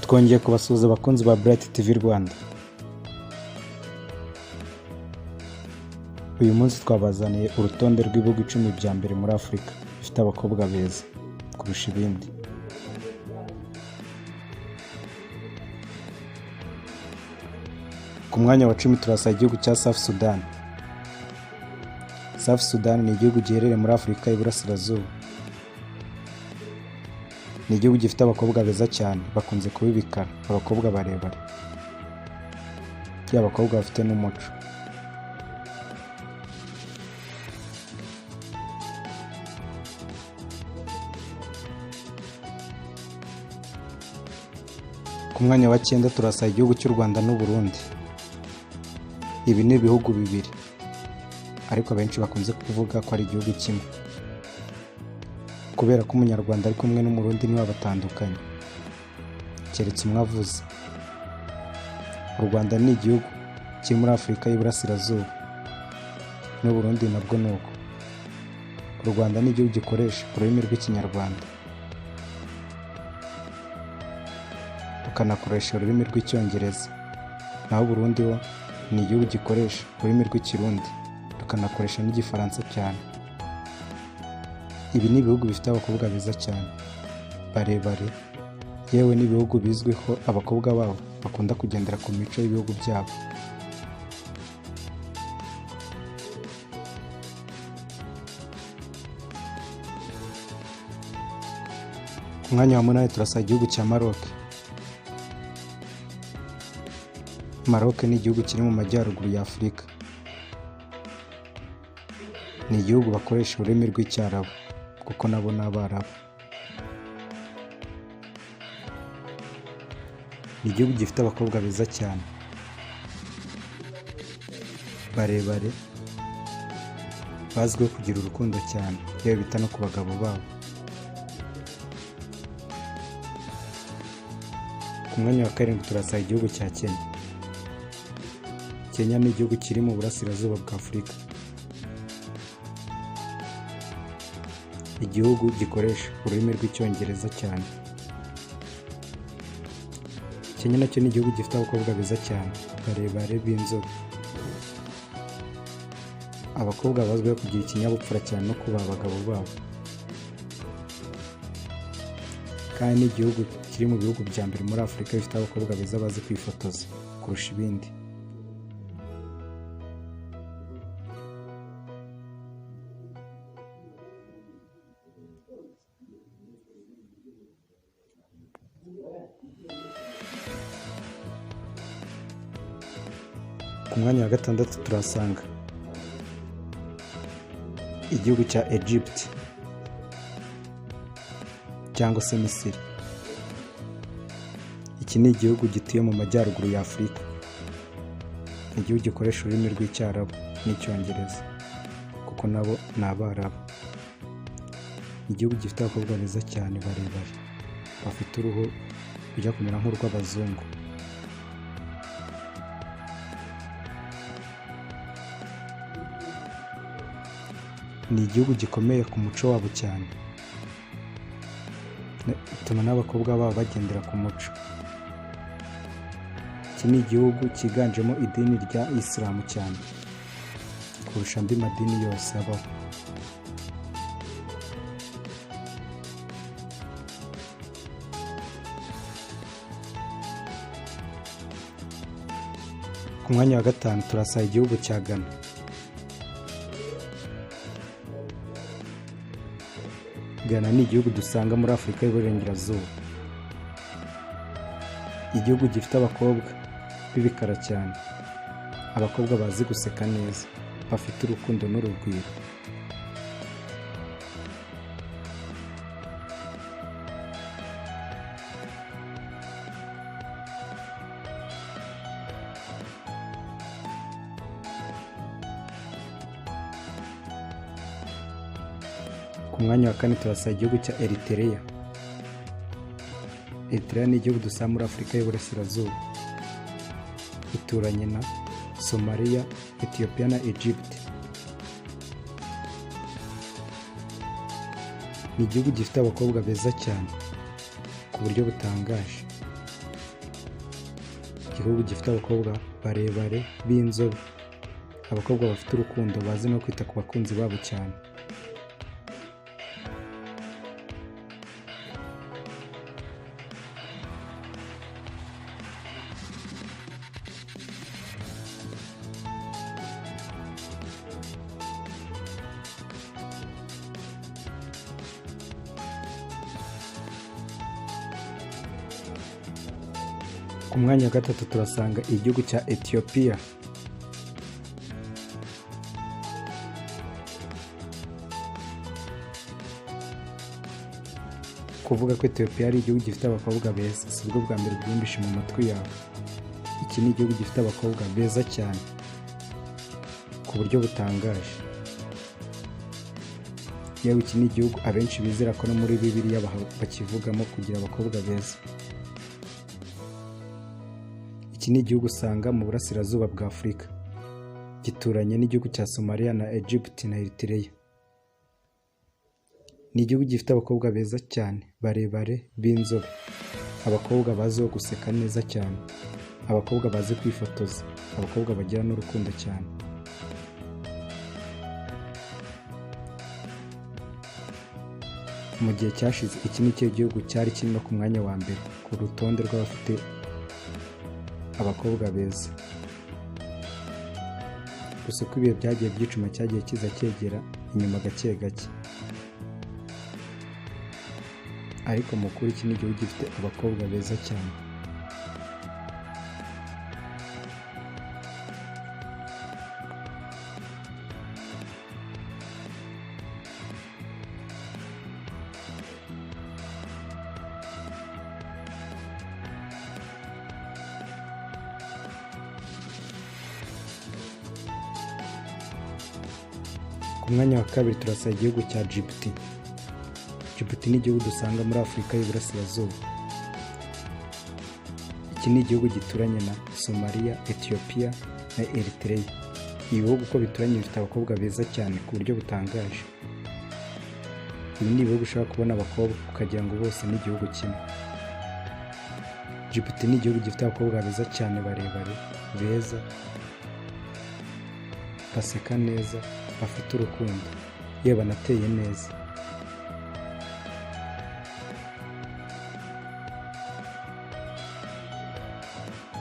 twongeye kubasuhuza abakunzi ba Bright TV Rwanda. Uyu munsi twabazaniye urutonde rw'ibihugu 10 bya mbere muri Afurika bifite abakobwa beza kurusha ibindi. Ku mwanya wa 10 turasanga igihugu cya South Sudan. South Sudan ni igihugu giherereye muri Afurika y'Iburasirazuba. Ni igihugu gifite abakobwa beza cyane, bakunze kuba ibikara, abakobwa barebare. Abakobwa bafite n'umuco. Ku mwanya wa 9 turasanga igihugu cy'u Rwanda n'u Burundi. Ibi ni ibihugu bibiri, ariko abenshi bakunze kuvuga ko ari igihugu kimwe, kubera ko umunyarwanda ari kumwe n'umurundi niwe batandukanye, keretse umwe avuze. U Rwanda ni igihugu kiri muri Afurika y'Iburasirazuba, n'u Burundi nabwo ni uko. U Rwanda ni igihugu gikoresha ururimi rw'Ikinyarwanda, rukanakoresha ururimi rw'Icyongereza, naho Burundi ho ni igihugu gikoresha ururimi rw'Ikirundi, rukanakoresha n'Igifaransa cyane. Ibi ni ibihugu bifite abakobwa beza cyane, barebare, yewe n'ibihugu bizwiho abakobwa babo bakunda kugendera ku mico y'ibihugu byabo. Ku mwanya wa 8 turasanga igihugu cya Maroc. Maroc ni igihugu kiri mu majyaruguru ya Afurika. Ni igihugu bakoresha ururimi rw'Icyarabu, kuko nabo ni Abarabu. Ni igihugu gifite abakobwa beza cyane, barebare, bazwiho kugira urukundo cyane, yewe bita no ku bagabo babo. Ku mwanya wa 7 turasanga igihugu cya Kenya. Kenya ni igihugu kiri mu burasirazuba bwa Afurika. Igihugu gikoresha ururimi rw'Icyongereza cyane. Kenya nacyo ni igihugu gifite abakobwa beza cyane, barebare b'inzobe. Abakobwa bazwiho kugira ikinyabupfura cyane no kubaha abagabo babo, kandi ni igihugu kiri mu bihugu bya mbere muri Afurika bifite abakobwa beza bazi kwifotoza kurusha ibindi. Ku mwanya wa 6 turasanga igihugu cya Egypt cyangwa se Misiri. Iki ni igihugu gituye mu majyaruguru ya Afurika. Ni igihugu gikoresha ururimi rw'Icyarabu n'Icyongereza, kuko nabo ni Abarabu. Ni igihugu gifite abakobwa beza cyane, barebare, bafite uruhu rujya kumera nk'urw'abazungu. Ni igihugu gikomeye ku muco wabo cyane, bituma n'abakobwa babo bagendera ku muco. Iki ni igihugu cyiganjemo idini rya Isilamu cyane kurusha andi madini yose abaho. Ku mwanya wa 5 turasanga igihugu cya Ghana. Ghana ni igihugu dusanga muri Afurika y'Iburengerazuba. Igihugu gifite abakobwa b'ibikara cyane, abakobwa bazi guseka neza, bafite urukundo n'urugwiro. Ku Ku mwanya wa kane turasanga igihugu cya Eritrea. Eritrea ni igihugu dusanga muri Afurika y'Iburasirazuba, ituranye na Somalia, Ethiopia na Egypt. Ni igihugu gifite abakobwa beza cyane ku buryo butangaje. Igihugu gifite abakobwa barebare b'inzobe, abakobwa bafite urukundo bazi no kwita ku bakunzi babo cyane. Ku mwanya wa gatatu turasanga igihugu cya Ethiopia. Kuvuga ko Ethiopia ari igihugu gifite abakobwa beza si bwo bwa mbere byumvishe mu matwi yawe. Iki ni igihugu gifite abakobwa beza cyane ku buryo butangaje. Yewe iki ni igihugu abenshi bizera ko no muri Bibiliya bakivugamo kugira abakobwa beza. Iki ni igihugu usanga mu burasirazuba bwa Afurika, gituranye n'igihugu cya Somalia na Egypt na Eritrea. Ni igihugu gifite abakobwa beza cyane barebare b'inzobe, abakobwa baziho guseka neza cyane, abakobwa bazi kwifotoza, abakobwa bagira n'urukundo cyane. Mu gihe cyashize iki ni cyo gihugu cyari kiri no ku mwanya wa mbere ku rutonde rw'abafite abakobwa beza. Gusa uko ibihe byagiye byicuma cyagiye kiza cyegera inyuma gake gake, ariko mu kuri iki ni igihugu gifite abakobwa beza cyane. Ku mwanya wa kabiri turasanga igihugu cya Djibouti. Djibouti ni igihugu dusanga muri Afurika y'Iburasirazuba. Iki ni igihugu gituranye na Somalia, Ethiopia na Eritrea. Ibi bihugu uko bituranye bifite abakobwa beza cyane ku buryo butangaje. Ibi ni ibihugu ushobora kubona abakobwa ukagira ngo bose ni igihugu kimwe. Djibouti ni igihugu gifite abakobwa beza cyane barebare, beza, baseka neza, bafite urukundo, yewe banateye neza.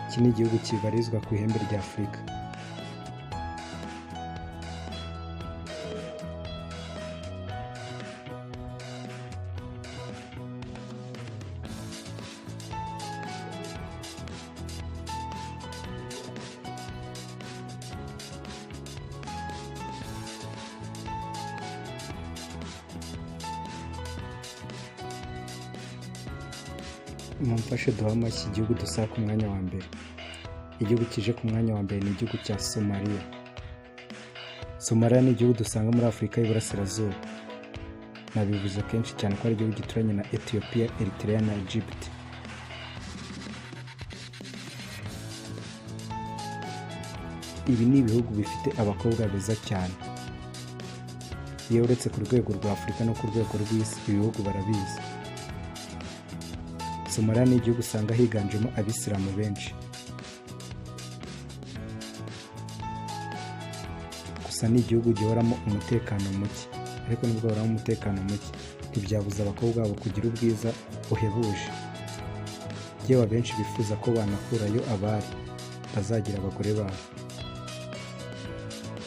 Iki ni igihugu kibarizwa ku ihembe rya Afurika. Mumfashe duha amashyi igihugu dusanga ku mwanya wa mbere. Igihugu kije ku mwanya wa mbere ni igihugu cya Somalia. Somalia ni igihugu dusanga muri Afurika y'Iburasirazuba. Nabivuze kenshi cyane ko ari igihugu gituranye na Ethiopia, Eritrea na Egypt. Ibi ni ibihugu bifite abakobwa beza cyane. Yewe uretse ku rwego rwa Afurika no ku rwego rw'isi, ibihugu barabizi. Somalia ni igihugu usanga higanjemo abisilamu benshi. Gusa ni igihugu gihoramo umutekano muke, ariko nubwo horamo umutekano muke ntibyabuza abakobwa babo kugira ubwiza buhebuje. Yewe abenshi bifuza ko banakurayo abari bazagira abagore babo.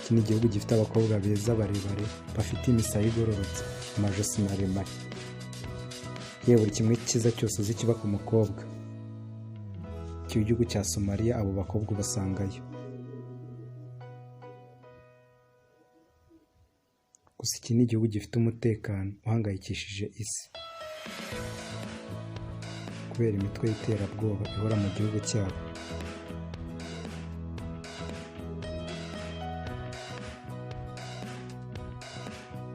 Iki ni igihugu gifite abakobwa beza barebare, bafite imisaya igororotse, amajosi maremare. Yewe buri kimwe cyiza cyose uzi kiba ku mukobwa. Iki gihugu cya Somalia abo bakobwa ubasangayo. Gusa iki ni igihugu gifite umutekano uhangayikishije isi, kubera imitwe y'iterabwoba ihora mu gihugu cyabo.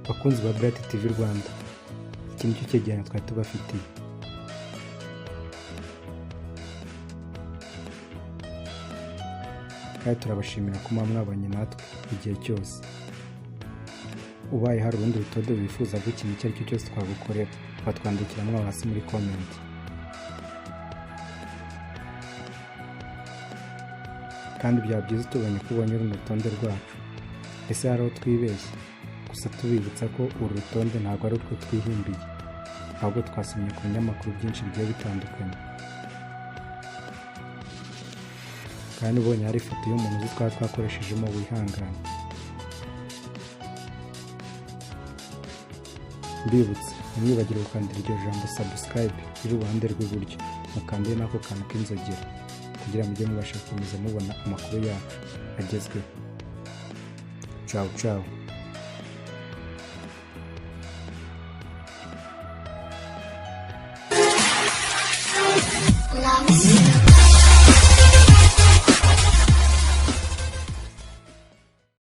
bakunzi ba Bright TV Rwanda, iki nicyo cyegeranyo twari tubafitiye. Kandi turabashimira ko muba mwabanye natwe igihe cyose. Ubaye hari urundi rutonde wifuza ko ikintu icyo ari cyo cyose twagukorera, watwandikira mwo hasi muri comment. Kandi byaba byiza tubonye ko ubonye runo rutonde rwacu. Ese hari aho twibeshye? Gusa tubibutsa ko uru rutonde ntabwo ari urwo twihimbiye, ahubwo twasomye ku binyamakuru byinshi bigiye bitandukanye. Kandi ubonye hari ifoto y'umuntu uzi twaba twakoreshejemo, wihangane. Mbibutse ntimwibagire gukandira iryo jambo subscribe riri iruhande rw'iburyo, mukandire n'ako kantu k'inzogera kugira ngo mujye mubasha gukomeza mubona amakuru yacu agezweho. Ciao ciao. Love